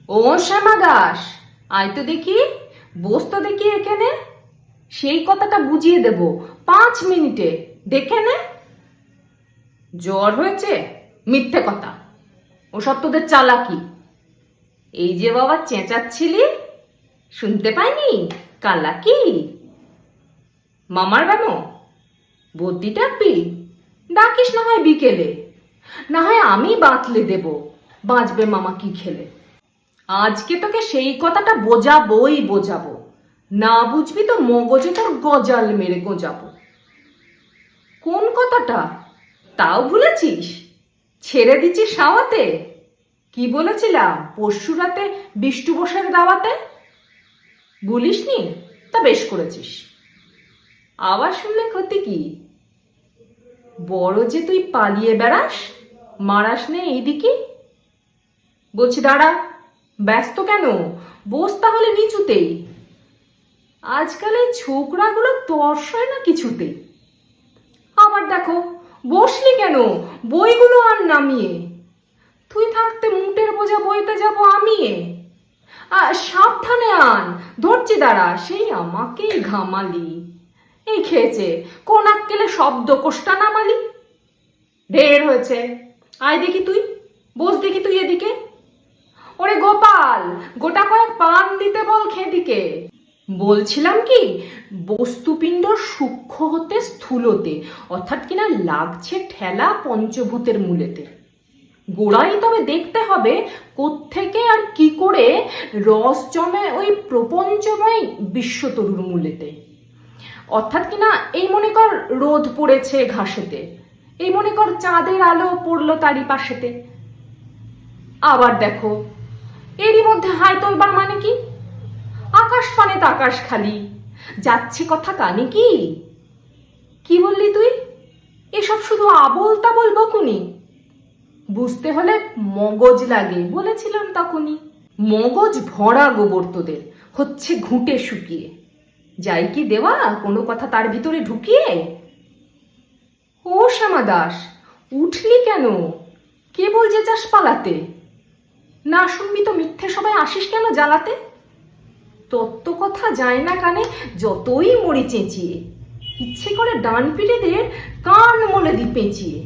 ও শ্যামা দাস, আয় তো দেখি, বস তো দেখি এখানে। সেই কথাটা বুঝিয়ে দেব 5 মিনিটে, দেখে নে। জ্বর হয়েছে? মিথ্যে কথা, ওসব তোদের চালাকি। এই যে বাবা চেঁচাচ্ছিলি, শুনতে পাইনি? কালাকি মামার ব্যামো, বদ্যি ডাকবি? ডাকিস না হয় বিকেলে, না হয় আমি বাতলে দেব, বাঁচবে মামা কি খেলে। আজকে তোকে সেই কথাটা বোঝাবো, না বুঝবি তো মগজে তোর গজাল মেরে গোজাবো। কোন কথাটা তাও ভুলেছিস? ছেড়ে দিচ্ছিস সাওয়াতে? কি বলেছিলাম পরশু রাতে বিষ্টু বসার দাওয়াতে? বলিসনি? তা বেশ করেছিস। আবার শুনলে ক্ষতি কি? বড় যে তুই পালিয়ে বেড়াস, মারাস নে এইদিকে। বলছি দাঁড়া, ব্যস্ত কেন? বস তাহলে নিচুতেই। আজকাল এই ছোকরাগুলো তর্সয় না কিছুতে। আবার দেখো, বসলি কেন? বইগুলো আর নামিয়ে। তুই থাকতে মুটের বোঝা বইতে যাব আমি। সাবধানে আন, ধরছি দাঁড়া। সেই আমাকেই ঘামালি। এই খেয়েছে কোন আক্কেলে শব্দ কোষ্টা নামালি। ঢের হয়েছে, আয় দেখি তুই, বস দেখি তুই এদিকে। ওরে গোপাল, গোটা কয়েক পান দিতে বল খেদিকে। বলছিলাম কি, বস্তুপিণ্ড সূক্ষ্ম হতে স্থূলতে, অর্থাৎ কিনা লাগছে ঠেলা পঞ্চভূতের মূলেতে। গোড়াই তবে দেখতে হবে কোত্থেকে আর কি করে রস জমে ওই প্রপঞ্চময় বিশ্বতরুর মূলেতে। অর্থাৎ কিনা এই মনে কর রোদ পড়েছে ঘাসেতে, এই মনে কর চাঁদের আলো পড়লো তারই পাশেতে। আবার দেখো, এরই মধ্যে হাই তোলবার মানে কি? আকাশ পানে তো আকাশ খালি, যাচ্ছে কথা কানে কি? কি বললি তুই? এসব শুধু আবোল তাবোল বকুনি। বুঝতে হলে মগজ লাগে, বলেছিলাম তখনই। মগজ ভরা গোবর তোদের, হচ্ছে ঘুঁটে শুকিয়ে। যাই কি দেওয়া কোনো কথা তার ভিতরে ঢুকিয়ে? ও শ্যামা দাস, উঠলি কেন? কেবল যে যাস পালাতে। না শুনবি তো মিথ্যে সবাই আসিস কেন জ্বালাতে? তত্ত্ব কথা যায় না কানে, যতই মরি চেঁচিয়ে। ইচ্ছে করে ডান পিঠেদের কান মলে দি পেঁচিয়ে।